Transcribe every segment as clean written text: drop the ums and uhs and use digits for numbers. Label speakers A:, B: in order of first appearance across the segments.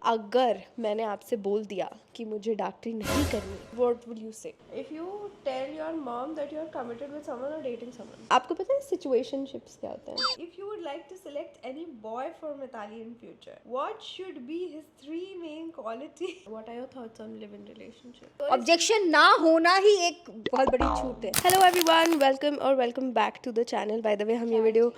A: अगर मैंने आपसे बोल दिया कि मुझे डॉक्टरी नहीं करनी, what would you say?
B: If you tell your mom that you are committed with someone or dating someone.
A: आपको पता है सिचुएशनशिप्स क्या होते हैं?
B: If you would like to select any boy for Mitali in future, what should be his 3 main quality? What are your thoughts on live-in relationship?
C: Objection ना होना ही एक बहुत बड़ी छूट है।
A: Hello everyone, welcome back to the channel. By the way, हम ये वीडियो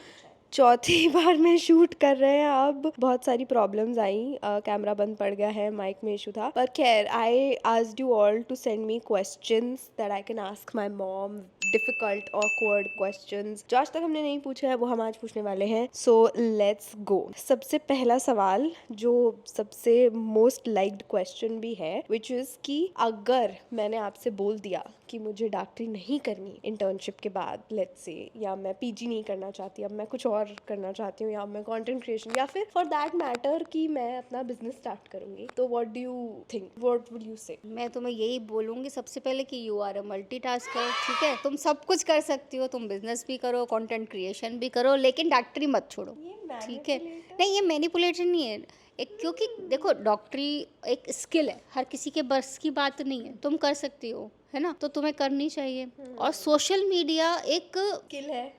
A: चौथी बार में शूट कर रहे हैं। अब बहुत सारी प्रॉब्लम्स आई, कैमरा बंद पड़ गया है, माइक में इशू था, पर खैर I asked you all to send me questions that I can ask my mom, difficult awkward questions जो आज तक हमने नहीं पूछे हैं, वो हम आज पूछने वाले हैं। So let's go. सबसे पहला सवाल, जो सबसे मोस्ट लाइक्ड क्वेश्चन भी है, विच इज कि अगर मैंने आपसे बोल दिया कि मुझे डॉक्टरी नहीं करनी इंटर्नशिप के बाद, लेट्स से, या मैं पीजी नहीं करना चाहती, अब मैं कुछ और करना चाहती हूँ, या मैं कंटेंट क्रिएशन, या फिर फॉर दैट मैटर कि मैं अपना बिजनेस स्टार्ट करूंगी, तो what do you think, what would you से?
C: मैं तुम्हें यही बोलूंगी सबसे पहले कि यू आर अ मल्टीटास्कर। ठीक है, तुम सब कुछ कर सकती हो, तुम बिजनेस भी करो, कंटेंट क्रिएशन भी करो, लेकिन डॉक्टरी मत छोड़ो। ठीक है, नहीं ये मैनिपुलेशन नहीं है एक, क्योंकि देखो डॉक्टरी एक स्किल है, हर किसी के बस की बात नहीं है, तुम कर सकती हो, है ना, तो तुम्हें करनी चाहिए। और सोशल मीडिया एक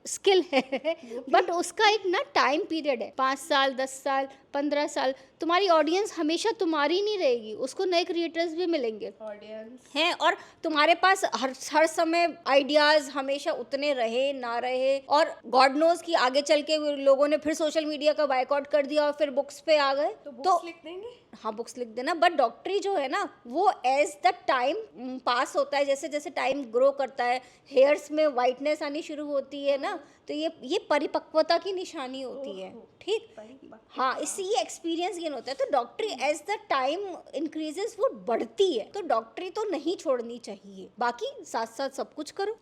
C: स्किल है बट उसका एक ना टाइम पीरियड है, 5 साल 10 साल 15 साल। तुम्हारी ऑडियंस हमेशा तुम्हारी नहीं रहेगी, उसको नए क्रिएटर्स भी मिलेंगे
B: Audience.
C: हैं, और तुम्हारे पास हर समय आइडियाज हमेशा उतने रहे ना रहे। और गॉड नोज कि आगे चल के लोगों ने फिर सोशल मीडिया का बायकॉट कर दिया और फिर बुक्स पे आ गए,
B: तो बुक्स लिख देंगे।
C: हाँ बुक्स लिख देना। बट डॉक्टरी जो है ना, वो एज द टाइम पास होता है, जैसे जैसे टाइम ग्रो करता है, हेयर्स में वाइटनेस आनी शुरू होती है ना, तो ये परिपक्वता की निशानी होती है। ठीक, हाँ, इससे ये एक्सपीरियंस गेन होता है। तो डॉक्टरी एज द टाइम इंक्रीजेस वो बढ़ती है, तो डॉक्टरी तो नहीं छोड़नी चाहिए, बाकी साथ साथ सब कुछ करो।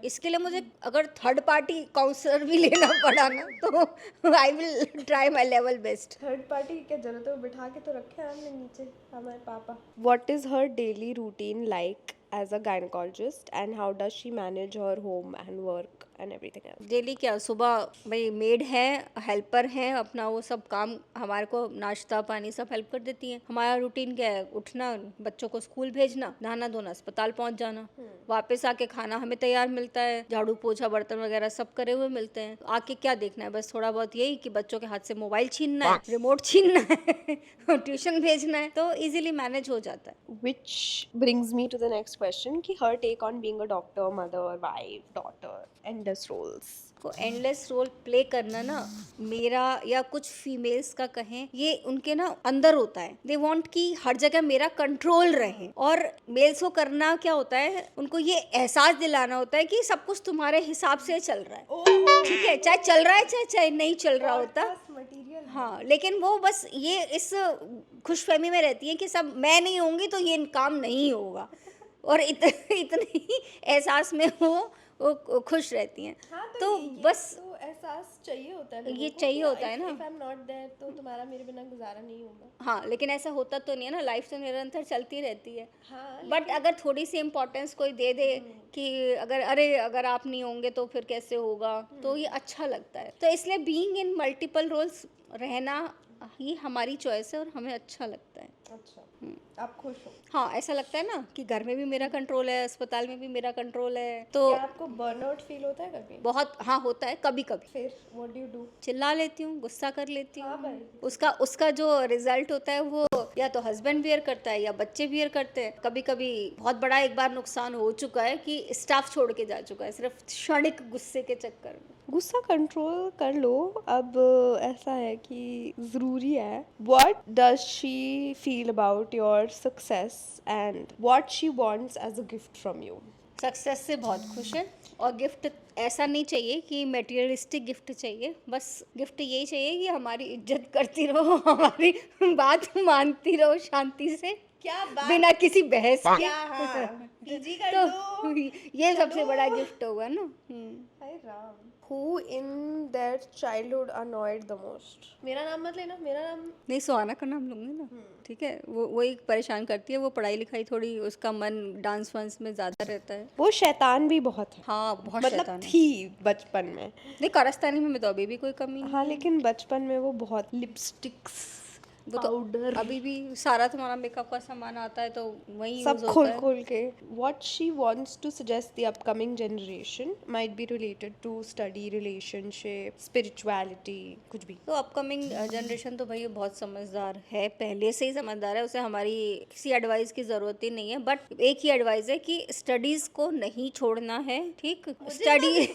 C: इसके लिए मुझे अगर थर्ड पार्टी काउंसलर भी लेना पड़ा ना, तो I will try my level best.
B: Third party की क्या जरूरत है, वो बिठा के तो रखे हैं हमने नीचे, हमारे पापा।
A: What is her daily routine like as a gynecologist, and how does she manage her home and work and everything else?
C: Daily क्या, सुबह भाई मेड है, हेल्पर है, अपना वो सब काम हमारे को नाश्ता पानी सब हेल्प कर देती है। हमारा रूटीन क्या है, उठना, बच्चों को स्कूल भेजना, नहाना धोना, अस्पताल पहुंच जाना, वापस आके खाना हमें तैयार मिलता है, झाड़ू पोछा बर्तन वगैरह सब करे हुए मिलते हैं। आके क्या देखना है, बस थोड़ा बहुत यही कि बच्चों के हाथ से मोबाइल छीनना है, रिमोट छीनना है ट्यूशन भेजना है, तो इजीली मैनेज हो जाता है।
A: Which brings me to the next question, कि her take on being a doctor, mother, wife, daughter, endless roles.
C: को एंडलेस रोल प्ले करना ना, मेरा या कुछ फीमेल्स का कहें, ये उनके ना अंदर होता है। दे वांट कि हर जगह मेरा कंट्रोल रहे। और मेल्स को करना क्या होता है, उनको ये एहसास दिलाना होता है कि सब कुछ तुम्हारे हिसाब से चल रहा है। ठीक है, चाहे चल रहा है चाहे नहीं चल रहा होता,
B: मटेरियल।
C: हाँ, लेकिन वो बस ये इस खुशफहमी में रहती है कि सब मैं नहीं होंगी तो ये काम नहीं होगा, और इतने ही एहसास में वो खुश रहती हैं।
B: हाँ,
C: तो
B: ये
C: बस
B: तो एहसास चाहिए होता है,
C: ये चाहिए होता है ना।
B: If I'm not there, तो तुम्हारा मेरे बिना गुजारा नहीं होगा।
C: हाँ, लेकिन ऐसा होता तो नहीं है ना, लाइफ तो निरंतर चलती रहती है।
B: हाँ,
C: बट अगर थोड़ी सी इम्पोर्टेंस कोई दे दे कि अगर आप नहीं होंगे तो फिर कैसे होगा, तो ये अच्छा लगता है। तो इसलिए बीइंग इन मल्टीपल रोल्स रहना ही हमारी चॉइस है और हमें अच्छा लगता है।
B: अच्छा, आप खुश हो?
C: हाँ, ऐसा लगता है ना कि घर में भी मेरा कंट्रोल है, अस्पताल में भी मेरा कंट्रोल है। तो
B: क्या आपको बर्नआउट फील होता है कभी?
C: बहुत, हाँ होता है कभी कभी।
B: फिर व्हाट डू यू डू?
C: चिल्ला लेती हूँ, गुस्सा कर लेती
B: हाँ
C: हूँ।
B: भाई।
C: उसका जो रिजल्ट होता है वो या तो हस्बैंड बियर करता है या बच्चे बियर करते हैं। कभी कभी बहुत बड़ा एक बार नुकसान हो चुका है कि स्टाफ छोड़ के जा चुका है, सिर्फ क्षणिक गुस्से के चक्कर में।
A: गुस्सा कंट्रोल कर लो, अब ऐसा है कि ज़रूरी है। What does she feel about your success and what she wants as a gift from you?
C: Success से बहुत खुश है, और गिफ्ट ऐसा नहीं चाहिए कि मटेरियलिस्टिक गिफ्ट चाहिए, बस गिफ्ट यही चाहिए कि हमारी इज्जत करती रहो, हमारी बात मानती रहो शांति से,
B: क्या बात,
C: बिना किसी बहस के।
B: क्या, हाँ, पीजी कर
C: तो
B: दो।
C: ये सबसे बड़ा गिफ्ट होगा ना।
B: हाय Ram.
A: Who in their childhood annoyed the most?
B: मेरा नाम मत लेना, मेरा नाम
C: नहीं, सुहाना का नाम लूंगी ना। ठीक है, वो एक परेशान करती है, वो पढ़ाई लिखाई थोड़ी, उसका मन डांस वांस में ज्यादा रहता है।
A: वो शैतान भी बहुत है,
C: हाँ, बहुत
A: मतलब
C: शैतान है।
A: थी बचपन में।
C: नहीं, कारस्तानी में तो अभी भी कोई कमी नहीं।
A: हाँ, लेकिन बचपन में वो बहुत लिपस्टिक्स
C: वो
A: पाउडर
C: तो अभी भी सारा तुम्हारा मेकअप का सामान आता है तो वही
A: सब
C: यूज होता
A: खोल
C: है।
A: खोल के. What she wants to suggest the upcoming generation might be related to study, relationship, spirituality, कुछ भी.
C: तो अपकमिंग जनरेशन तो भाई बहुत समझदार है, पहले से ही समझदार है, उसे हमारी किसी एडवाइस की ज़रूरत ही नहीं है। बट एक ही एडवाइस है कि स्टडीज़ को नहीं छोड़ना है, ठीक? स्टडी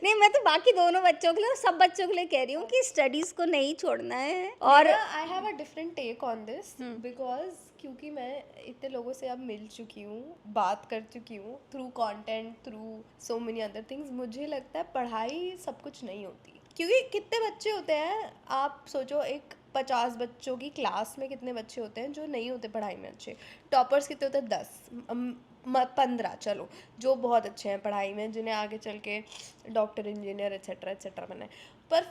C: नहीं, मैं तो बाकी दोनों बच्चों के लिए और सब बच्चों के लिए कह रही हूँ कि स्टडीज़ को नहीं छोड़ना है। और
A: I have a different take on this because क्योंकि मैं इतने लोगों से अब मिल चुकी हूँ, बात कर चुकी हूँ through content, through so many other things, मुझे लगता है पढ़ाई सब कुछ नहीं होती. क्योंकि कितने बच्चे होते हैं, आप सोचो एक 50 बच्चों की क्लास में कितने बच्चे होते हैं जो नहीं होते पढ़ाई में अच्छे. टॉपर्स कितने होते हैं? 10 15, चलो, जो बहुत अच्छे हैं पढ़ाई में, जिन्हें आगे चल के डॉक्टर, इंजीनियर एट्सेट्रा एट्सेट्रा बनना है. पर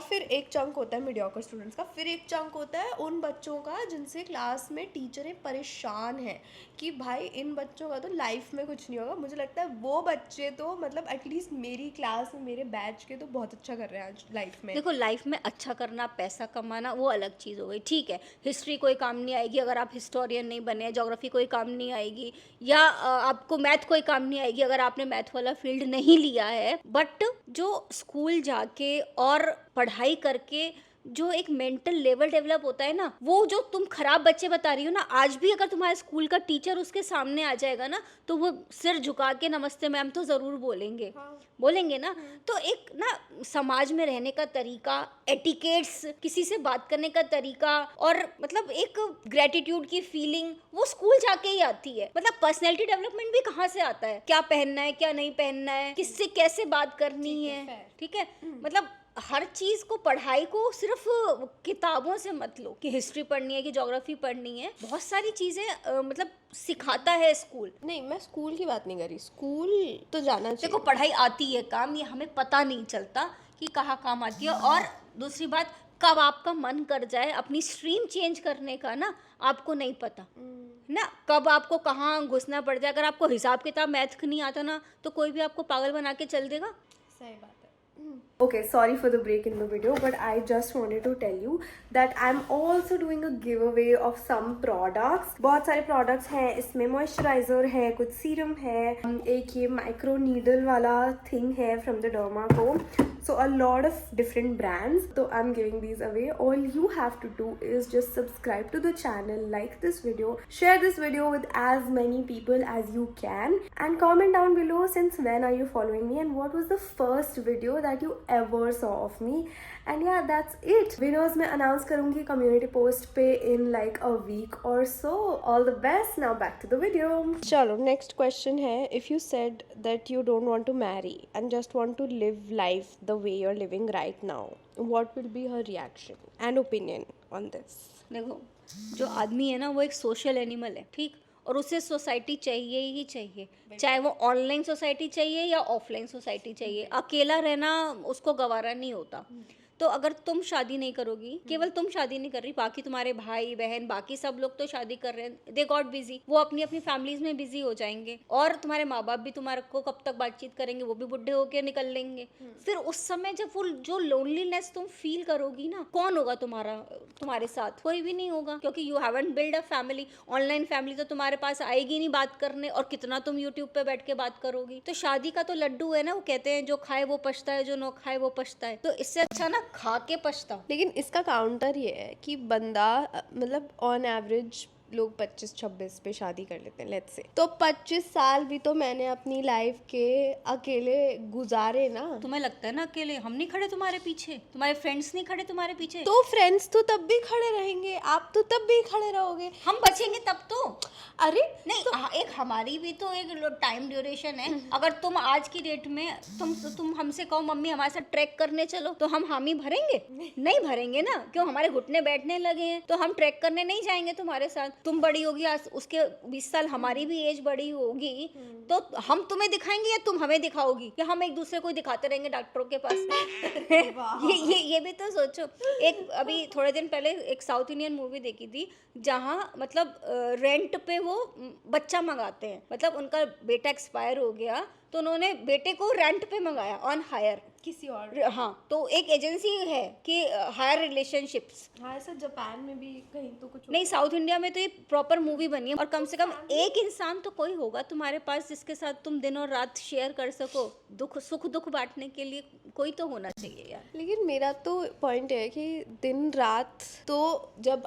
A: फिर एक चंक होता है मीडियोकर स्टूडेंट्स का, फिर एक चंक होता है उन बच्चों का जिनसे क्लास में टीचरें परेशान हैं कि भाई इन बच्चों का तो लाइफ में कुछ नहीं होगा. मुझे लगता है वो बच्चे तो मतलब एटलीस्ट मेरी क्लास में, मेरे बैच के तो बहुत अच्छा कर रहे हैं आज लाइफ में.
C: देखो, लाइफ में अच्छा करना, पैसा कमाना, वो अलग चीज़ हो गई, ठीक है। हिस्ट्री कोई काम नहीं आएगी अगर आप हिस्टोरियन नहीं बने, ज्योग्राफी कोई काम नहीं आएगी, या आपको मैथ कोई काम नहीं आएगी अगर आपने मैथ वाला फील्ड नहीं लिया है। बट जो स्कूल जाके और पढ़ाई करके जो एक मेंटल लेवल डेवलप होता है ना, वो जो तुम खराब बच्चे बता रही हो ना, आज भी अगर तुम्हारे स्कूल का टीचर उसके सामने आ जाएगा ना, तो वो सिर झुका के नमस्ते मैम तो ज़रूर बोलेंगे। बोलेंगे ना। तो एक ना समाज में रहने का तरीका, एटिकेट्स, किसी से बात करने का तरीका, और मतलब एक ग्रेटिट्यूड की फीलिंग, वो स्कूल जाके ही आती है। मतलब पर्सनैलिटी डेवलपमेंट भी कहाँ से आता है? क्या पहनना है, क्या नहीं पहनना है, किससे कैसे बात करनी है, ठीक है। मतलब हर चीज को, पढ़ाई को सिर्फ किताबों से मत लो कि हिस्ट्री पढ़नी है कि ज्योग्राफी पढ़नी है। बहुत सारी चीजें मतलब सिखाता है स्कूल।
A: नहीं, मैं स्कूल की बात नहीं कर रही, स्कूल तो जाना चाहिए.
C: देखो, पढ़ाई आती है काम, ये हमें पता नहीं चलता कि कहाँ काम आती है। और दूसरी बात, कब आपका मन कर जाए अपनी स्ट्रीम चेंज करने का ना, आपको नहीं पता ना, कब आपको कहाँ घुसना पड़ जाए। अगर आपको हिसाब किताब मैथ नहीं आता ना, तो कोई भी आपको पागल बना के चल देगा।
A: सही बात है. Okay, sorry for the break in the video, but I just wanted to tell you that I'm also doing a giveaway of some products. बहुत सारे products हैं इसमें, moisturizer है, कुछ serum है, एक ये micro needle वाला thing है from the Dermaco. So a lot of different brands. So I'm giving these away. All you have to do is just subscribe to the channel, like this video, share this video with as many people as you can, and comment down below since when are you following me and what was the first video that you ever saw of me. And yeah, that's it. Winners मैं announce करूँगी community post पे in like a week or so. All the best. Now back to the video. चलो, next question है, if you said that you don't want to marry and just want to live life the way you're living right now, what will be her reaction and opinion on this?
C: देखो, जो आदमी है ना, वो एक social animal है, ठीक। और उसे सोसाइटी चाहिए ही चाहिए, चाहे वो ऑनलाइन सोसाइटी चाहिए या ऑफलाइन सोसाइटी चाहिए। अकेला रहना उसको गवारा नहीं होता। तो अगर तुम शादी नहीं करोगी, केवल तुम शादी नहीं कर रही, बाकी तुम्हारे भाई बहन, बाकी सब लोग तो शादी कर रहे हैं, दे गॉट बिजी, वो अपनी अपनी फैमिलीज में बिजी हो जाएंगे। और तुम्हारे माँ बाप भी तुम्हारे को कब तक बातचीत करेंगे, वो भी बुढ़े होके निकल लेंगे। फिर उस समय जब वो जो लोनलीनेस तुम फील करोगी ना, कौन होगा तुम्हारे साथ? कोई भी नहीं होगा, क्योंकि you haven't build a family. Online family तो तुम्हारे पास आएगी नहीं बात करने, और कितना तुम यूट्यूब पे बैठ के बात करोगी। तो शादी का तो लड्डू है ना, वो कहते हैं जो खाए वो पछता है, जो न खाए वो पछता है। तो इससे अच्छा ना खा के पछताओ।
A: लेकिन इसका काउंटर ये है कि बंदा मतलब ऑन एवरेज लोग 25-26 पे शादी कर लेते हैं, लेट्स से। तो 25 साल भी तो मैंने अपनी लाइफ के अकेले गुजारे ना।
C: तुम्हें लगता है ना अकेले? हम नहीं खड़े तुम्हारे पीछे, तुम्हारे फ्रेंड्स नहीं खड़े तुम्हारे पीछे।
A: तो फ्रेंड्स तो तब भी खड़े रहेंगे, आप तो तब भी खड़े रहोगे,
C: हम बचेंगे तब तो।
A: अरे
C: नहीं तो एक हमारी भी तो एक टाइम ड्यूरेशन है। अगर तुम आज की डेट में तुम हमसे कहो मम्मी हमारे साथ ट्रैक करने चलो, तो हम हामी भरेंगे? नहीं भरेंगे ना। क्यों? हमारे घुटने बैठने लगे हैं, तो हम ट्रैक करने नहीं जाएंगे तुम्हारे साथ। तुम बड़ी होगी, उसके 20 साल हमारी भी एज बड़ी होगी, तो हम तुम्हें दिखाएंगे या तुम हमें दिखाओगी, या हम एक दूसरे को दिखाते रहेंगे डॉक्टरों के पास? ये भी तो सोचो। एक अभी थोड़े दिन पहले एक साउथ इंडियन मूवी देखी थी, जहाँ मतलब रेंट पे वो बच्चा मंगाते हैं। मतलब उनका बेटा एक्सपायर हो गया, तो उन्होंने बेटे को रेंट पे मंगाया ऑन हायर।
B: किसी और।
C: हाँ, तो एक एजेंसी है कि हायर रिलेशनशिप्स।
B: हाँ, ऐसा जापान में भी कहीं तो कुछ
C: नहीं, साउथ इंडिया में तो ये प्रॉपर मूवी बनी है। और कम से कम एक इंसान तो कोई होगा तुम्हारे पास जिसके साथ तुम दिन और रात शेयर कर सको, दुख सुख दुख बांटने के लिए कोई तो होना चाहिए यार।
A: लेकिन मेरा तो पॉइंट है कि दिन रात तो जब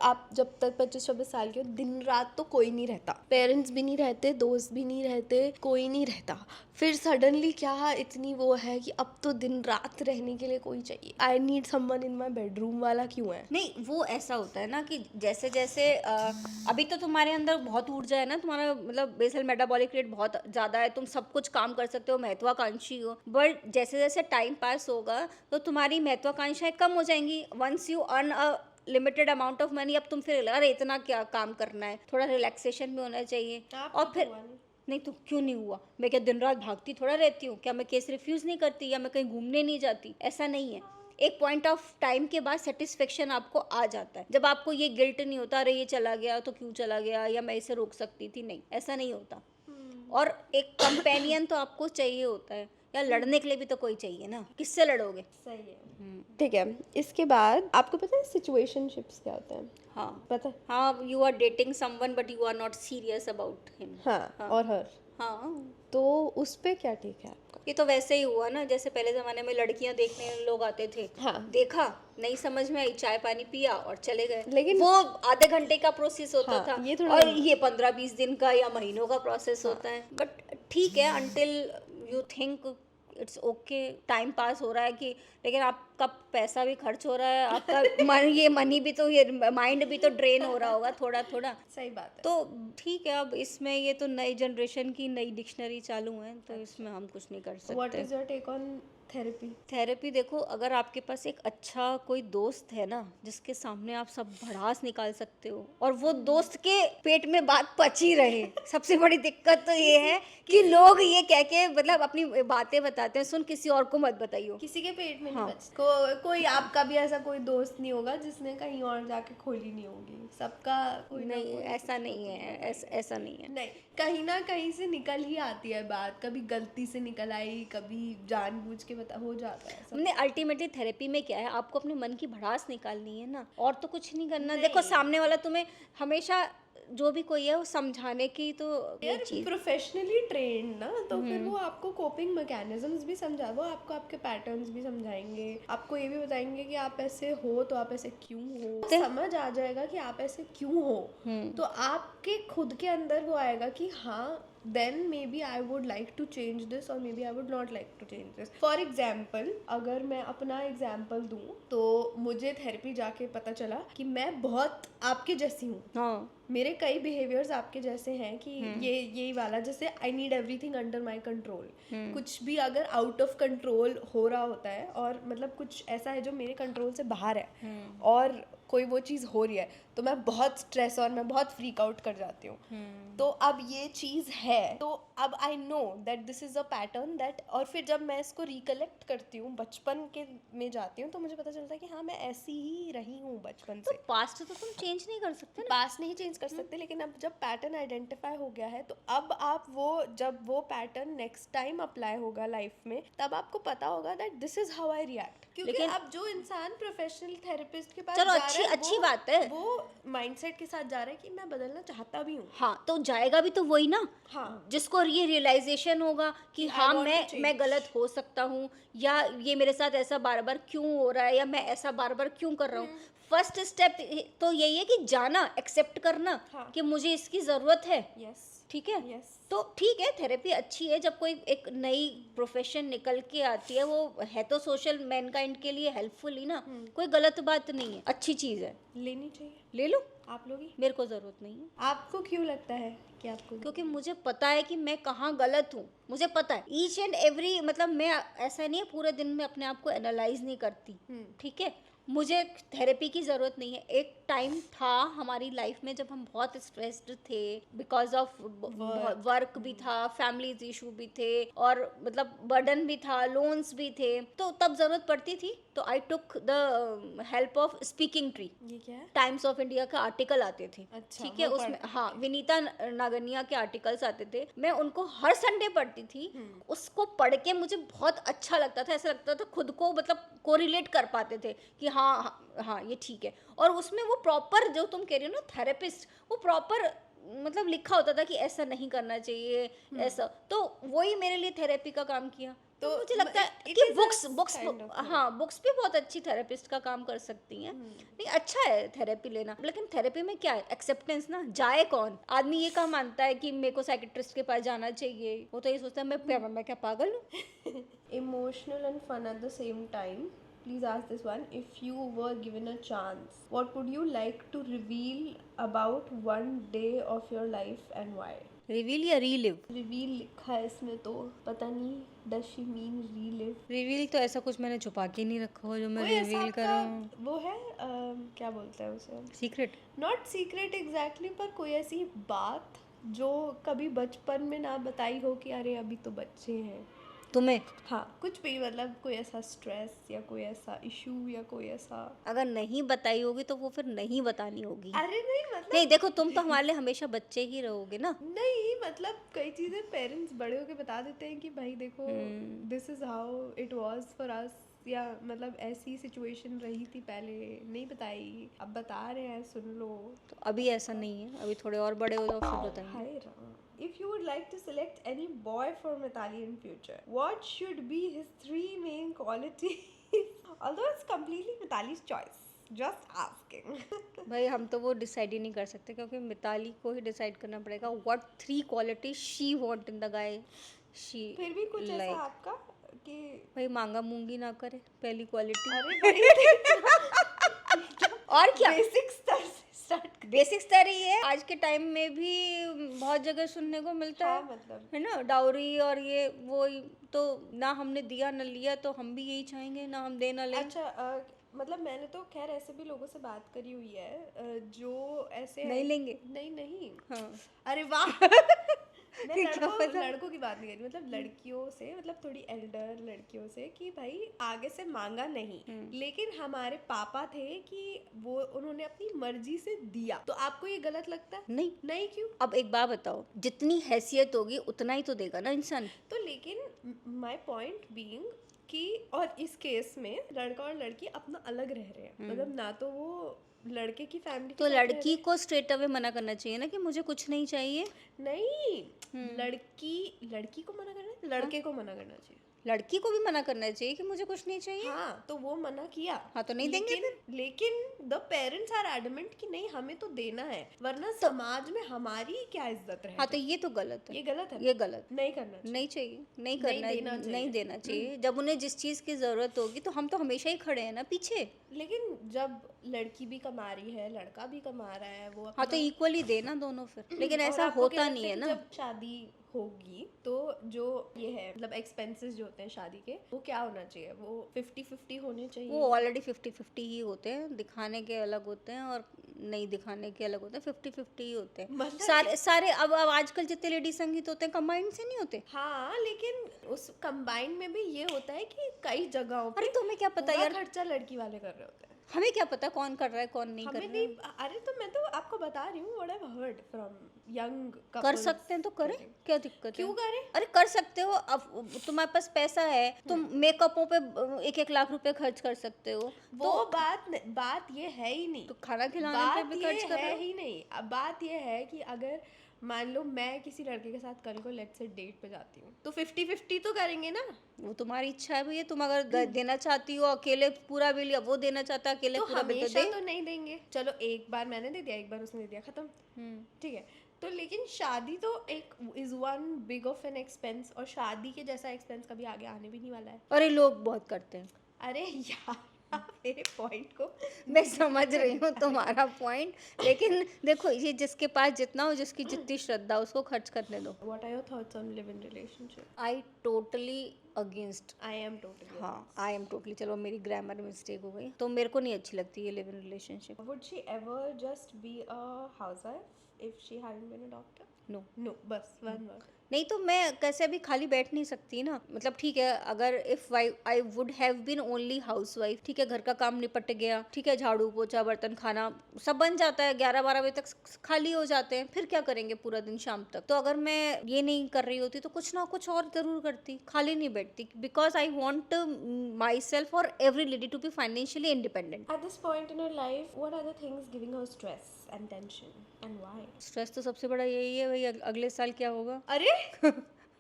A: तक 25-26 साल के हो, दिन रात तो कोई नहीं रहता, पेरेंट्स भी नहीं रहते, दोस्त भी नहीं रहते, कोई नहीं रहता। फिर सडनली क्या इतनी वो है कि अब तो दिन रात रहने के लिए कोई चाहिए, I need someone in my bedroom वाला क्यों है?
C: नहीं, वो ऐसा होता है ना कि जैसे जैसे अभी तो तुम्हारे अंदर बहुत ऊर्जा है ना, तुम्हारा मतलब बेसल मेटाबॉलिक रेट बहुत ज़्यादा है, तुम सब कुछ काम कर सकते हो, महत्वाकांक्षी हो। बट जैसे जैसे टाइम पास होगा तो तुम्हारी महत्वाकांक्षाएं कम हो जाएंगी। Once you earn a limited amount of money, अब तुम फिर अरे इतना क्या काम करना है, थोड़ा रिलैक्सेशन भी होना चाहिए। और फिर नहीं तो क्यों नहीं हुआ, मैं क्या दिन रात भागती थोड़ा रहती हूँ, क्या मैं केस रिफ्यूज़ नहीं करती, या मैं कहीं घूमने नहीं जाती? ऐसा नहीं है। एक पॉइंट ऑफ टाइम के बाद सेटिस्फेक्शन आपको आ जाता है, जब आपको ये गिल्ट नहीं होता अरे ये चला गया तो क्यों चला गया, या मैं इसे रोक सकती थी। नहीं, ऐसा नहीं होता। और एक कंपेनियन तो आपको चाहिए होता है, या लड़ने के लिए भी तो कोई चाहिए ना, किससे लड़ोगे?
B: सही है।
A: ठीक है, इसके बाद आपको पता है सिचुएशनशिप्स क्या होते हैं?
C: हाँ
A: पता है?
C: हाँ, you are dating someone but you are not serious about him.
A: हाँ, और हर।
C: हाँ,
A: तो उस पे क्या ठीक है आपका?
C: ये तो वैसे ही हुआ ना, जैसे पहले ज़माने में लड़कियां देखने लोग आते थे।
A: हाँ।
C: देखा, नहीं समझ में आई, चाय पानी पिया और चले गए।
A: लेकिन
C: वो आधे घंटे का प्रोसेस होता
A: हाँ,
C: था,
A: ये थोड़ा
C: और ये 15-20 दिन का या महीनों का प्रोसेस होता है। बट ठीक है, until you think it's okay, time pass हो रहा है कि, लेकिन आपका पैसा भी खर्च हो रहा है, आपका ये मनी भी तो, ये माइंड भी तो ड्रेन हो रहा होगा थोड़ा थोड़ा।
B: सही बात है।
C: तो ठीक है, अब इसमें ये तो नई जनरेशन की नई डिक्शनरी चालू है, तो इसमें हम कुछ नहीं कर
B: व्हाट
C: सकते।
B: Is your take on therapy?
C: Therapy देखो, अगर आपके पास एक अच्छा कोई दोस्त है ना जिसके सामने आप सब भड़ास निकाल सकते हो, और वो दोस्त के पेट में बात पची रहे। सबसे बड़ी दिक्कत तो ये है कि लोग ये कह के मतलब अपनी बातें बताते हैं, सुन किसी और को मत बताइयो।
B: किसी के पेट में
C: हाँ।
B: नहीं कोई आपका भी ऐसा कोई दोस्त नहीं होगा जिसने कहीं और जाके खोली नहीं होगी, सबका कोई ना
C: नहीं,
B: कोई
C: ऐसा नहीं है, ऐसा नहीं है।
B: नहीं, कहीं ना कहीं से निकल ही आती है बात, कभी गलती से निकल आई, कभी जानबूझ के हो जाता है सब।
C: हमने अल्टीमेटली थेरेपी में क्या है, आपको अपने मन की भड़ास निकालनी है ना, और तो कुछ नहीं करना। देखो, सामने वाला तुम्हें हमेशा जो भी कोई है वो समझाने की तो ये
B: यार
C: चीज।
B: प्रोफेशनली ट्रेंड ना, तो फिर वो आपको कोपिंग मैकेनिज्म्स भी वो आपको आपके पैटर्न्स भी समझाएंगे, आपको ये भी बताएंगे कि आप ऐसे हो तो आप ऐसे क्यों हो, समझ आ जाएगा कि आप ऐसे क्यों हो। तो आपके खुद के अंदर वो आएगा कि हाँ, then maybe I would like to change this or maybe I would not like to change this. For example, अगर मैं अपना एग्जाम्पल दूँ तो मुझे थेरेपी जाके पता चला कि मैं बहुत आपके जैसी हूँ।
C: हाँ,
B: मेरे कई बिहेवियर्स आपके जैसे हैं कि यही वाला, जैसे I need everything under my control. कुछ भी अगर आउट ऑफ कंट्रोल हो रहा होता है, और मतलब कुछ ऐसा है जो मेरे कंट्रोल से बाहर है, और कोई वो चीज़ हो रही है, तो मैं बहुत स्ट्रेस और मैं बहुत फ्रीक आउट कर जाती हूँ। तो अब ये चीज़ है, तो अब I know that this is a pattern that, और फिर जब मैं इसको रिकलेक्ट करती हूँ, बचपन के में जाती हूँ, तो मुझे पता चलता है कि हाँ, मैं ऐसी ही रही हूँ बचपन से।
C: पास्ट तो तुम चेंज नहीं कर सकते ना।
B: पास्ट नहीं चेंज कर सकते, लेकिन अब जब पैटर्न आइडेंटिफाई हो गया है, तो अब आप जब वो पैटर्न नेक्स्ट टाइम अप्लाई होगा लाइफ में, तब आपको पता होगा that this is how I react. क्योंकि अब जो इंसान प्रोफेशनल थेरेपिस्ट के पास
C: चलो,
B: जा रहा है,
C: अच्छी बात है,
B: वो माइंडसेट के साथ जा रहा है कि मैं बदलना चाहता भी हूँ।
C: हाँ, तो जाएगा भी तो वही ना,
B: हाँ,
C: जिसको ये रियलाइजेशन होगा कि हाँ, मैं गलत हो सकता हूँ, या ये मेरे साथ ऐसा बार बार क्यों हो रहा है, या मैं ऐसा बार बार क्यों कर रहा हूँ। फर्स्ट स्टेप तो यही है कि जाना, एक्सेप्ट करना कि मुझे इसकी ज़रूरत है।
B: यस,
C: ठीक है।
B: यस,
C: तो ठीक है, थेरेपी अच्छी है जब कोई एक नई प्रोफेशन निकल के आती है, वो है तो सोशल मैनकाइंड के लिए हेल्पफुल ही ना, कोई गलत बात नहीं है, अच्छी चीज़ है,
B: लेनी चाहिए।
C: ले लो।
B: आप लोगी?
C: मेरे को ज़रूरत नहीं है।
B: आपको क्यों लगता है कि आपको?
C: क्योंकि मुझे पता है कि मैं कहाँ गलत हूँ, मुझे पता है ईच एंड एवरी, मतलब मैं ऐसा नहीं है पूरे दिन में अपने आप को एनालाइज नहीं करती। ठीक है, मुझे थेरेपी की ज़रूरत नहीं है। एक टाइम था हमारी लाइफ में जब हम बहुत स्ट्रेस्ड थे बिकॉज ऑफ वर्क भी था, फैमिली इशू भी थे, और मतलब बर्डन भी था, लोन्स भी थे, तो तब जरूरत पड़ती थी तो I took the help of Speaking Tree.
B: ये क्या है?
C: टाइम्स ऑफ इंडिया का आर्टिकल आते थे,
B: अच्छा,
C: ठीक है,
B: वो
C: उसमें
B: पढ़ते
C: हाँ विनीता नागनिया के आर्टिकल्स आते थे, मैं उनको हर संडे पढ़ती थी। उसको पढ़ के मुझे बहुत अच्छा लगता था, ऐसा लगता था खुद को मतलब कोरिलेट कर पाते थे कि हाँ ये ठीक है। और उसमें वो प्रॉपर जो तुम कह रही हो ना थेरेपिस्ट, वो प्रॉपर मतलब लिखा होता था कि ऐसा नहीं करना चाहिए, ऐसा, तो वही मेरे लिए थेरेपी का काम किया। तो मुझे लगता है
B: it
C: कि
B: is a
C: books
B: kind of therapy.
C: हाँ बुक्स भी बहुत अच्छी थेरेपिस्ट का काम कर सकती हैं। नहीं अच्छा है थेरेपी लेना, लेकिन थेरेपी में क्या है, एक्सेप्टेंस ना, जाए कौन? आदमी ये कहाँ मानता है कि मेरे को साइकेट्रिस्ट के पास जाना चाहिए, वो तो ये सोचता है मैं क्या पागल हूँ।
B: Emotional and fun at the same time. Please ask this one. If you were given a chance, what would you like to reveal about one day of your life and why?
C: Reveal या relive?
B: Reveal लिखा है इसमें तो पता नहीं does she mean relive?
C: Reveal तो ऐसा कुछ मैंने छुपा के नहीं रखा हो जो मैं
B: कोई ऐसा
C: रिवील
B: आपका
C: करूँ।
B: वो है क्या बोलते हैं उसे?
C: सीक्रेट?
B: नॉट सीक्रेट एग्जैक्टली, पर कोई ऐसी बात जो कभी बचपन में ना बताई हो कि अरे अभी तो बच्चे हैं।
C: तुम्हें?
B: हाँ, कुछ भी, मतलब कोई ऐसा स्ट्रेस या कोई ऐसा इशू या कोई ऐसा।
C: अगर नहीं बताई होगी तो वो फिर नहीं बतानी होगी।
B: अरे नहीं मतलब
C: नहीं देखो, तुम तो हमारे लिए हमेशा बच्चे ही रहोगे ना।
B: नहीं, मतलब कई चीज़ें पेरेंट्स बड़े होके बता देते हैं कि भाई देखो this is how it was for us, या मतलब ऐसी सिचुएशन रही थी पहले, नहीं बताई, अब बता रहे हैं, सुन लो।
C: तो अभी ऐसा नहीं है, अभी थोड़े और बड़े हो जाओ फिर बताएंगे।
B: हाय Ram. If you would like to select any boy for Mitali in future, what should be his 3 main qualities? Although it's completely Mitali's choice. Just asking.
C: भाई हम तो वो डिसाइड ही नहीं कर सकते, क्योंकि मिताली को ही डिसाइड करना पड़ेगा what 3 qualities she want in the guy she
B: फिर भी कुछ ऐसा
C: लाइक।
B: आपका कि
C: भाई मांगा मूंगी ना करे, पहली क्वालिटी।
B: अरे भाई
C: और क्या,
B: बेसिक स्तर से स्टार्ट।
C: बेसिक स्तर ही है, आज के टाइम में भी बहुत जगह सुनने को मिलता
B: हाँ,
C: है,
B: मतलब
C: है ना, डाउरी और ये वो, तो ना हमने दिया न लिया, तो हम भी यही चाहेंगे ना हम दे ना लें।
B: अच्छा मतलब मैंने तो खैर ऐसे भी लोगों से बात करी हुई है जो ऐसे
C: नहीं लेंगे।
B: नहीं
C: हाँ
B: अरे वाह मैं
C: क्या पता?
B: लड़कों की बात नहीं कर रही, मतलब लड़कियों से, मतलब थोड़ी एल्डर लड़कियों से, कि भाई आगे से मांगा नहीं, लेकिन हमारे पापा थे कि वो उन्होंने अपनी मर्जी से दिया, तो आपको ये गलत लगता है?
C: नहीं।
B: नहीं क्यों?
C: अब एक बात बताओ, जितनी हैसियत होगी उतना ही तो देगा ना इंसान।
B: तो लेकिन माय पॉइंट बीइंग कि और इस केस में लड़का और लड़की अपना अलग रह रहे हैं, मतलब ना तो वो लड़के की फैमिली
C: तो लड़की को स्ट्रेट अवे मना करना चाहिए ना कि मुझे कुछ नहीं चाहिए।
B: नहीं, लड़की को मना करना है, लड़के को मना करना चाहिए।
C: लड़की को भी मना करना चाहिए कि मुझे कुछ नहीं चाहिए।
B: हाँ, तो वो मना किया।
C: हाँ, तो नहीं देंगे
B: लेकिन द पेरेंट्स आर एडमेंट कि नहीं हमें तो देना है, वरना समाज में हमारी क्या इज्जत रहे।
C: हाँ, तो ये तो गलत है,
B: ये गलत है,
C: ये गलत
B: नहीं करना चाहिए।
C: नहीं चाहिए, नहीं करना, नहीं देना चाहिए। जब उन्हें जिस चीज की जरूरत होगी तो हम तो हमेशा ही खड़े हैं ना पीछे।
B: लेकिन जब लड़की भी कमा रही है, लड़का भी कमा रहा है, वो
C: हाँ, तो इक्वली देना दोनों फिर, लेकिन
B: और
C: ऐसा
B: आपको
C: होता
B: क्या
C: नहीं
B: लगता
C: है
B: कि
C: ना।
B: जब शादी होगी तो जो ये है मतलब एक्सपेंसेस जो होते हैं शादी के, वो क्या होना चाहिए? वो 50-50 होने चाहिए।
C: वो ऑलरेडी 50-50 ही होते हैं, दिखाने के अलग होते हैं और नहीं दिखाने के अलग होते हैं, 50-50 ही होते हैं।
B: मतलब
C: सारे अब आजकल जितने लेडी संगीत होते हैं कंबाइंड से नहीं होते।
B: हाँ, लेकिन उस कंबाइन में भी ये होता है कि कई जगहों पे
C: अरे तुम्हें क्या पता
B: पूरा
C: यार,
B: खर्चा लड़की वाले कर रहे होते हैं।
C: हमें क्या पता कौन कर रहा है कौन नहीं कर
B: हमें
C: रहा
B: नहीं,
C: है।
B: अरे तो मैं तो आपको बता रही हूँ, what I have heard from young
C: कर
B: कपल्स।
C: सकते हैं तो करें, क्या दिक्कत है?
B: क्यों करें?
C: अरे कर सकते हो, अब तुम्हारे पास पैसा है, तुम मेकअपों पे 1-1 लाख रुपए खर्च कर सकते हो।
B: वो बात ये है ही नहीं।
C: तो खाना खिलाने पे भी खर्च कर रहे
B: है
C: हो।
B: ही नहीं। अब बात ये है कि अगर मान लो मैं किसी लड़के के साथ कल को लेट्स से डेट पे जाती हूँ, तो 50-50 तो करेंगे ना।
C: वो तुम्हारी इच्छा है भैया, तुम अगर देना चाहती हो अकेले पूरा बिल, या वो देना चाहता है अकेले
B: तो
C: पूरा बिल, तो
B: हमेशा
C: दे।
B: तो नहीं देंगे, चलो एक बार मैंने दे दिया, एक बार उसने दे दिया, खत्म, ठीक है। तो लेकिन शादी तो एक is one big of an expense, और शादी के जैसा एक्सपेंस कभी आगे आने भी नहीं वाला है।
C: अरे लोग बहुत करते हैं।
B: अरे यार मेरे पॉइंट को
C: मैं समझ रही हूँ तुम्हारा पॉइंट, लेकिन देखो ये जिसके पास जितना हो, जिसकी जितनी श्रद्धा उसको खर्च करने दो।
B: What are your thoughts on live in relationship?
C: I totally against.
B: I am totally.
C: हाँ, आई एम टोटली, चलो मेरी ग्रामर मिस्टेक हो गई, तो मेरे को नहीं अच्छी लगती ये live in relationship.
B: Would she ever just be a housewife if she hadn't been a doctor?
C: No,
B: No, बस one word.
C: नहीं तो मैं कैसे अभी खाली बैठ नहीं सकती ना, मतलब ठीक है, अगर if I would have been only house wife, ठीक है, घर का काम निपट गया, ठीक है, झाड़ू पोछा बर्तन खाना सब बन जाता है, 11-12 बजे तक खाली हो जाते हैं, फिर क्या करेंगे पूरा दिन शाम तक। तो अगर मैं ये नहीं कर रही होती तो कुछ ना कुछ और जरूर करती, खाली नहीं बैठती, because I want myself और every lady to be financially independent.
B: At this point in her life, what are the things giving her stress and tension, and why?
C: Stress तो सबसे बड़ा यही है भाई, अगले साल क्या होगा।
B: अरे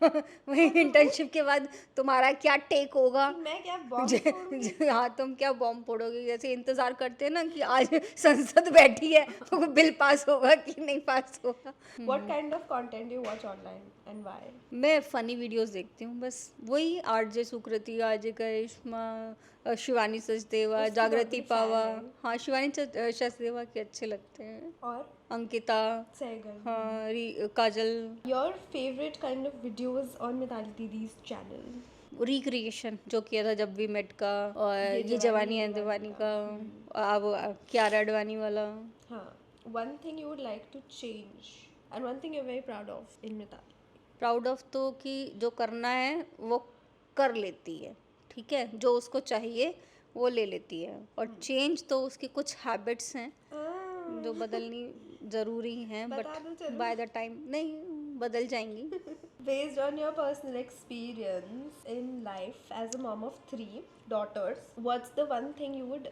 C: वही इंटर्नशिप के बाद तुम्हारा क्या टेक होगा।
B: मैं क्या बॉम्ब फोड़ूंगी?
C: हाँ, तुम क्या बॉम्ब फोड़ोगे, जैसे इंतजार करते हैं ना कि आज संसद बैठी है तो बिल पास होगा कि नहीं पास होगा।
B: What kind of content do you watch online and why?
C: मैं फनी वीडियोस देखती हूँ बस, वही आरजे सुकृति, आरजे करिश्मा, शिवानी सचदेवा,
B: उसकी
C: जागृति
B: बहुत बड़ी
C: पावा।
B: fan है।
C: हाँ, शिवानी सचदेवा के अच्छे लगते हैं।
B: और
C: अंकिता,
B: सहगल।
C: हाँ, काजल।
B: Your favorite kind of videos on Mithali Didi's channel?
C: Recreation जो किया था जब वी मेट का, और ये
B: जवानी
C: जवानी
B: है
C: है दीवानी का, अब कियारा अडवाणी वाला।
B: हाँ. One thing you would like to change and one thing you're very proud of in Mithali.
C: Proud of तो कि जो करना है वो कर लेती है, ठीक है, जो उसको चाहिए वो ले लेती है, और चेंज तो उसकी कुछ हैबिट्स हैं जो बदलनी ज़रूरी हैं,
B: बता दो
C: बट
B: चलो।
C: बाय द टाइम नहीं बदल जाएंगी।
B: Based on your personal experience in life as a mom of 3 daughters, what's the one thing you would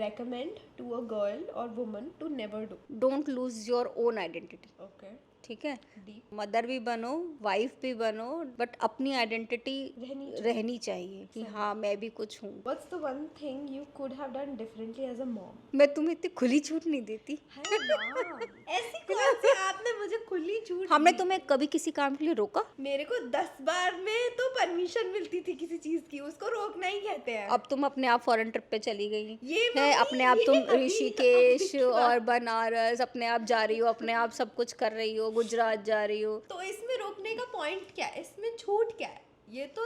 B: recommend to a girl or woman to never do?
C: Don't lose your own identity,
B: Okay.
C: ठीक है,
B: Deep.
C: Mother भी बनो, wife भी बनो, but अपनी identity रहनी चाहिए कि हाँ मैं भी कुछ हूँ।
B: What's the one thing you could have done differently as a mom?
C: मैं तुम्हें इतनी खुली छूट नहीं देती।
B: ऐसी कौन सी आपने मुझे खुली छूट
C: हमने
B: दी?
C: तुम्हें कभी किसी काम के लिए रोका?
B: मेरे को 10 बार में तो परमिशन मिलती थी किसी चीज की, उसको रोकना ही कहते हैं।
C: अब तुम अपने आप फॉरेन ट्रिप पे चली गई
B: ये
C: है,
B: मम्मी,
C: अपने आप
B: ये
C: तुम
B: अभी-
C: ऋषिकेश
B: अभी की बात।
C: और बनारस अपने आप जा रही हो, अपने आप सब कुछ कर रही हो, गुजरात जा रही हो।
B: तो इसमें रोकने का पॉइंट क्या है? इसमें छूट क्या है? ये तो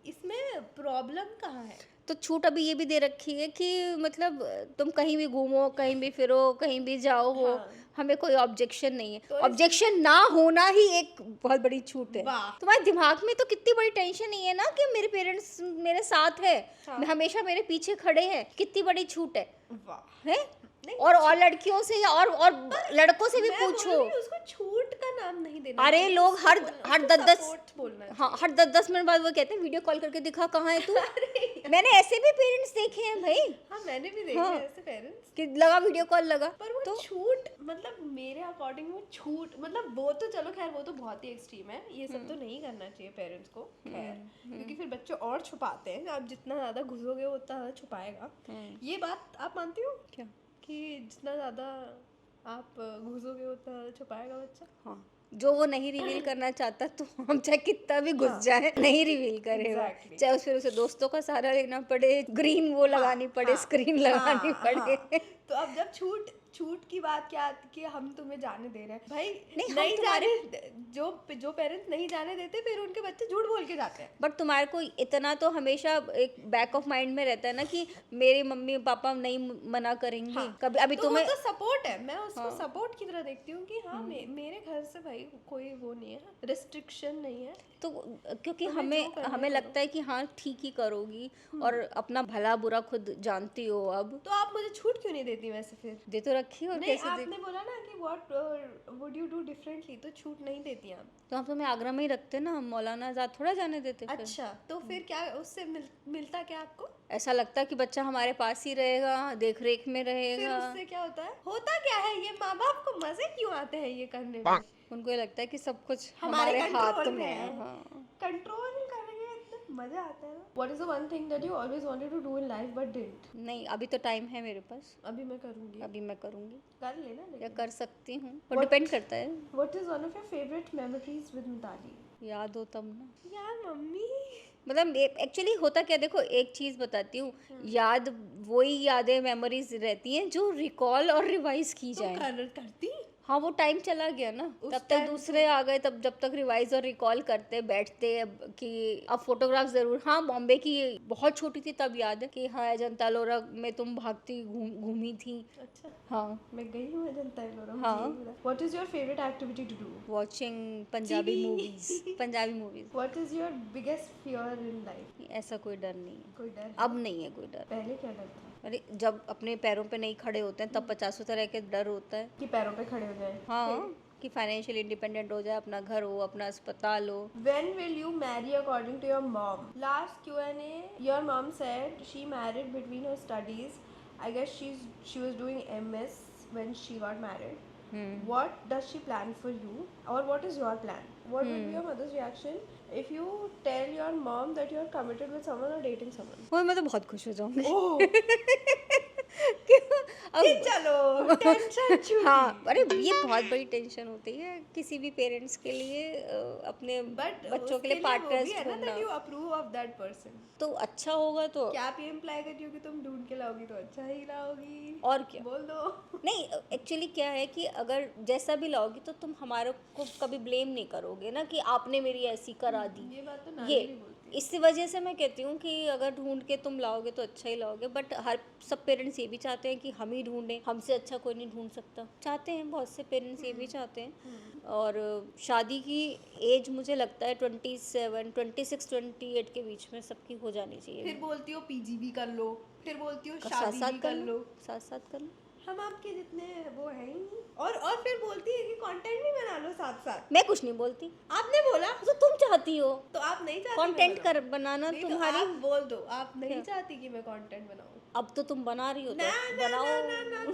B: इसमें प्रॉब्लम कहाँ है?
C: तो छूट अभी ये भी दे रखी है कि मतलब तुम कहीं भी घूमो, कहीं भी फिरो, कहीं भी जाओ हो,
B: हाँ।
C: हमें कोई ऑब्जेक्शन नहीं है।
B: तो
C: ऑब्जेक्शन ना होना ही एक बहुत बड़ी छूट है।
B: वाह।
C: तुम्हारे दिमाग में तो कितनी बड़ी टेंशन नहीं है ना कि मेरे पेरेंट्स मेरे साथ है,
B: हाँ।
C: हमेशा मेरे पीछे खड़े हैं, कितनी बड़ी छूट है
B: वाह।
C: है?
B: नहीं,
C: और लड़कियों से या और लड़कों से भी
B: मैं बोल
C: पूछो।
B: रही हूँ, उसको छूट का नाम नहीं देना
C: अरे
B: चाहिए,
C: लोग
B: उसको
C: हर
B: बोलना-
C: हर
B: उसको
C: 10-10
B: support बोलना चाहिए।
C: हाँ, हर 10-10 मिनट बाद वो कहते हैं वीडियो कॉल करके दिखा कहाँ है तू। मैंने ऐसे भी पेरेंट्स देखे हैं भाई,
B: हाँ, मैंने भी देखे
C: हाँ।
B: हैं ऐसे पेरेंट्स।
C: कि लगा वीडियो कॉल लगा
B: पर वो
C: तो
B: छूट मतलब मेरे अकॉर्डिंग वो छूट मतलब वो तो चलो खैर वो तो बहुत ही एक्सट्रीम है, ये सब तो नहीं करना चाहिए पेरेंट्स को खैर, क्योंकि फिर बच्चे और छुपाते हैं, आप जितना ज़्यादा घुसोगे वो उतना ज़्यादा छुपाएगा। ये बात आप मानती हो
C: क्या?
B: कि जितना ज़्यादा आप घुसोगे उतना ज़्यादा छुपाएगा बच्चा?
C: हाँ, जो वो नहीं रिवील करना चाहता तो हम चाहे कितना भी घुस जाए नहीं रिवील करेगा।
B: Exactly.
C: चाहे फिर उसे दोस्तों का सहारा लेना पड़े, ग्रीन वो लगानी पड़े, स्क्रीन लगानी पड़े।
B: तो अब जब छूट की बात क्या आती कि हम तुम्हें जाने दे रहे हैं भाई,
C: नहीं, हम
B: नहीं
C: तुम्हारे-
B: जाने जो पेरेंट्स नहीं जाने देते फिर उनके बच्चे झूठ बोल के जाते हैं।
C: बट तुम्हारे को इतना तो हमेशा एक बैक ऑफ माइंड में रहता है ना कि मेरे मम्मी पापा नहीं मना करेंगे।
B: हाँ,
C: कभी अभी
B: तो
C: तुम्हें
B: वो तो सपोर्ट है, मैं उसको सपोर्ट की तरह देखती हूँ कि हाँ मेरे घर से भाई कोई वो नहीं है, रिस्ट्रिक्शन नहीं है।
C: तो क्योंकि
B: तुम्हें जो करना
C: हमें
B: करो।
C: लगता है कि हाँ ठीक ही करोगी और अपना भला बुरा खुद जानती हो। अब
B: तो आप मुझे छूट क्यों नहीं देती वैसे फिर?
C: दे तो रखी और
B: नहीं,
C: कैसे दे?
B: आपने बोला ना कि what would you do differently, तो छूट नहीं देती आप।
C: तो हम तुम्हें आगरा में ही रखते ना, हम मौलाना आजाद थोड़ा जाने देते फिर।
B: अच्छा, तो फिर क्या उससे मिलता क्या आपको?
C: ऐसा लगता है कि बच्चा हमारे पास ही रहेगा, देख रेख में
B: फिर
C: रहेगा।
B: उससे क्या होता है? होता क्या है, ये माँ बाप को मजे क्यों आते हैं ये करने में?
C: उनको ये लगता है कि सब कुछ
B: हमारे
C: हमारे हाथ
B: control
C: में
B: में
C: है।
B: है।
C: हाँ।
B: कंट्रोल करने में इतने मजे आते हैं ना। What is the one thing that you always wanted to do in life but didn't?
C: नहीं, अभी तो टाइम है मेरे पास,
B: अभी मैं करूँगी।
C: अभी मैं करूँगी
B: कर लेना
C: या
B: लेकिन।
C: कर सकती हूँ, वो
B: What-
C: डिपेंड करता है।
B: What is one of your favorite memories with Mitali?
C: याद हो तब ना।
B: यार मम्मी
C: मतलब एक्चुअली होता क्या, देखो एक चीज बताती हूँ, याद वही यादें मेमोरीज रहती हैं जो रिकॉल और रिवाइज की
B: तुम
C: जाए।
B: करती
C: हाँ वो टाइम चला गया ना,
B: उस
C: तब तक
B: time
C: दूसरे आ गए, तब जब तक रिवाइज और रिकॉल करते बैठते कि अब फोटोग्राफ जरूर। हाँ बॉम्बे की बहुत छोटी थी तब याद है कि हाँ अजंता एलोरा में तुम भागती घूमी थी।
B: अच्छा,
C: हाँ
B: मैं गई हूँ अजंता एलोरा।
C: हाँ।
B: What is your favourite activity to do?
C: Watching Punjabi
B: TV.
C: Movies, Punjabi movies.
B: What is your biggest fear in life?
C: ऐसा कोई डर नहीं है,
B: कोई डर है?
C: अब नहीं है कोई डर।
B: पहले क्या डर था?
C: अरे जब अपने पैरों पे नहीं खड़े होते हैं तब 50 तरह के डर होता है।
B: कि पैरों पे खड़े हो जाए।
C: हाँ कि फाइनेंशियल इंडिपेंडेंट हो जाए, अपना घर हो, अपना अस्पताल हो।
B: When will you marry according to your mom? Last Q&A, your mom said she married between her studies. I guess she was doing MS when she got married. What does she plan for you, or what is your plan? What would be your mother's reaction if you tell your mom that you are committed with someone or dating someone?
C: वो मैं तो बहुत खुश हो जाऊंगी।
B: Oh,
C: अब
B: चलो tension छूटी।
C: हाँ अरे ये बहुत बड़ी टेंशन होती है किसी भी पेरेंट्स के लिए, अपने
B: बट
C: बच्चों के लिए पार्टनर्स
B: है ना
C: ढूंढना।
B: that you approve of that person.
C: तो अच्छा होगा तो
B: क्या आप ये इम्प्लाई करती हो कि तुम ढूंढ के लाओगी तो अच्छा ही लाओगी?
C: और क्या।
B: बोल दो।
C: नहीं एक्चुअली क्या है कि अगर जैसा भी लाओगी तो तुम हमारे को कभी ब्लेम नहीं करोगे ना कि आपने मेरी ऐसी करा दी।
B: ये बात तो नानी
C: ये
B: भी बोलती है।
C: इसी वजह से मैं कहती हूँ कि अगर ढूंढ के तुम लाओगे तो अच्छा ही लाओगे, बट हर सब पेरेंट्स ये भी चाहते हैं कि हम ही ढूंढें, हमसे अच्छा कोई नहीं ढूंढ सकता। चाहते हैं, बहुत से पेरेंट्स ये भी चाहते हैं। और शादी की एज मुझे लगता है 26-28 के बीच में सबकी हो जानी चाहिए।
B: फिर बोलती हो पीजी भी कर लो, फिर बोलती हो
C: साथ
B: शादी
C: साथ
B: भी
C: कर
B: कर
C: लो,
B: लो।
C: साथ साथ कर लो।
B: हम आपके जितने वो है ही नहीं। और फिर बोलती है कि कंटेंट भी बना लो साथ साथ।
C: मैं कुछ नहीं बोलती,
B: आपने बोला
C: तो तुम चाहती हो
B: तो आप नहीं चाहती मैं
C: कंटेंट
B: बनाऊं?
C: कर बनाना
B: नहीं तो
C: तुम्हारी।
B: आप बोल दो आप नहीं
C: क्या?
B: चाहती कि मैं कंटेंट बनाऊं।
C: अब तो तुम बना रही हो
B: ना
C: तो
B: ना
C: बनाओ।
B: ना ना ना ना ना।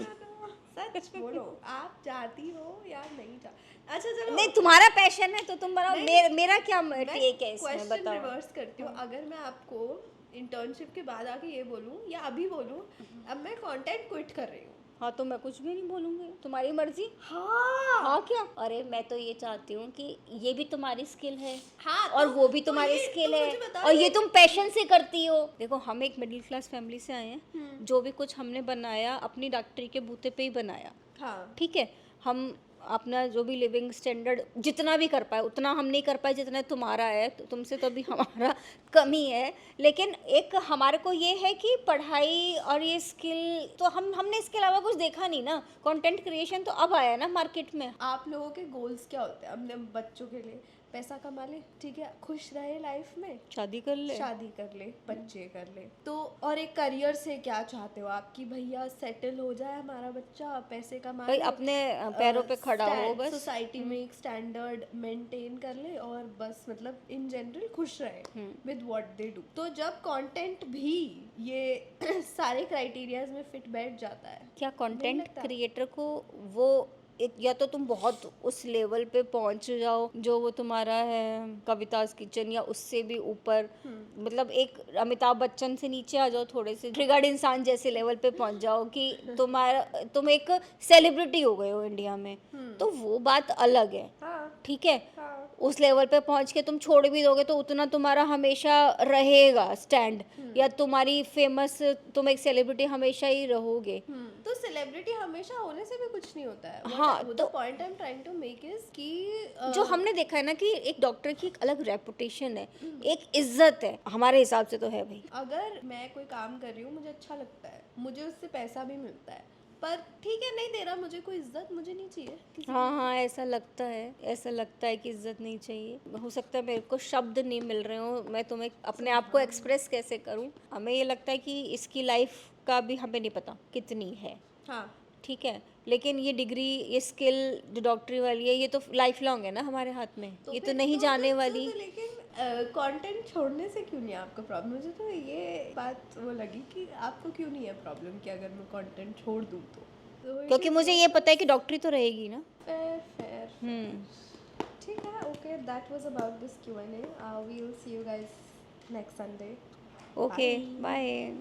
B: सच बोलो, आप चाहती हो या नहीं चाहती? अच्छा चलो,
C: नहीं तुम्हारा पैशन है तो तुम बनाओ,
B: नहीं,
C: मेरा क्या
B: मैं
C: टेक है इसमें
B: क्वेश्चन
C: बताओ।
B: रिवर्स करती हूँ। अगर मैं आपको इंटर्नशिप के बाद आके ये बोलूँ या अभी बोलूँ अब मैं कंटेंट क्विट कर रही हूँ,
C: हाँ तो मैं कुछ भी नहीं बोलूँगी, तुम्हारी मर्जी।
B: हाँ
C: हाँ क्या, अरे मैं तो ये चाहती हूँ कि ये भी तुम्हारी स्किल है
B: हाँ
C: और वो भी
B: तो
C: तुम्हारी
B: ये
C: स्किल
B: तो
C: है,
B: मुझे बताओ
C: और ये तुम पैशन से करती हो। देखो हम एक मिडिल क्लास फैमिली से आए हैं, जो भी कुछ हमने बनाया अपनी डॉक्टरी के बूते पे ही बनाया।
B: हाँ
C: ठीक है, हम अपना जो भी लिविंग स्टैंडर्ड जितना भी कर पाए उतना हम नहीं कर पाए जितना तुम्हारा है, तो तुमसे तो अभी हमारा कमी है। लेकिन एक हमारे को ये है कि पढ़ाई और ये स्किल तो हमने इसके अलावा कुछ देखा नहीं ना। कंटेंट क्रिएशन तो अब आया ना मार्केट में।
B: आप लोगों के गोल्स क्या होते हैं अपने बच्चों के लिए? पैसा कमा ले, ठीक है, खुश रहे लाइफ में,
C: शादी कर ले,
B: शादी कर ले, बच्चे कर ले, तो और एक करियर से क्या चाहते हो आप कि भैया सेटल हो जाए हमारा बच्चा, पैसे कमा
C: भाई
B: ले,
C: अपने पैरों पे खड़ा हो बस,
B: सोसाइटी में एक स्टैंडर्ड मेंटेन कर ले और बस मतलब इन जनरल खुश रहे विद व्हाट दे डू। तो जब कंटेंट भी ये सारे क्राइटेरियाज में फिट बैठ जाता है,
C: क्या
B: नहीं
C: कंटेंट
B: लगता?
C: क्रिएटर को वो या तो तुम बहुत उस लेवल पे पहुंच जाओ जो वो तुम्हारा है कविताज किचन, या उससे भी ऊपर, मतलब एक अमिताभ बच्चन से नीचे आ जाओ, थोड़े से ट्रिगर्ड इंसान जैसे लेवल पे पहुंच जाओ कि तुम एक सेलिब्रिटी हो गए हो इंडिया में, तो वो बात अलग है।
B: हाँ
C: ठीक है,
B: हाँ
C: उस लेवल पे पहुंच के तुम छोड़ भी दोगे तो उतना तुम्हारा हमेशा रहेगा स्टैंड, या तुम्हारी फेमस, तुम एक सेलिब्रिटी हमेशा ही रहोगे।
B: तो सेलिब्रिटी हमेशा होने से भी कुछ नहीं होता है।
C: हाँ,
B: तो point I am trying to make is कि
C: जो हमने देखा है ना कि एक डॉक्टर की एक अलग रेपुटेशन है, एक इज्जत है, हमारे हिसाब से तो है भाई।
B: अगर मैं कोई काम कर रही हूँ मुझे अच्छा लगता है, मुझे उससे पैसा भी मिलता है, पर ठीक है नहीं दे रहा मुझे कोई इज्जत, मुझे नहीं चाहिए किसी
C: हाँ हाँ ऐसा लगता है कि इज्जत नहीं चाहिए। हो सकता है मेरे को शब्द नहीं मिल रहे हो, मैं तुम्हें अपने आप को एक्सप्रेस कैसे करूँ। हमें ये लगता है कि इसकी लाइफ का भी हमें नहीं पता कितनी है।
B: हाँ
C: ठीक है, लेकिन ये डिग्री, ये स्किल जो डॉक्टरी वाली है, ये तो लाइफ लॉन्ग है ना हमारे हाथ में, ये तो
B: फिर
C: नहीं जाने वाली।
B: लेकिन कंटेंट छोड़ने से क्यों नहीं है आपका प्रॉब्लम? मुझे तो ये बात वो लगी कि आपको क्यों नहीं है प्रॉब्लम कि अगर मैं कंटेंट छोड़ दूँ तो
C: क्योंकि मुझे ये पता है कि डॉक्टरी तो रहेगी ना।
B: फेयर ठीक है। Okay, that was about this Q&A. We will see you guys next Sunday.
C: Okay bye.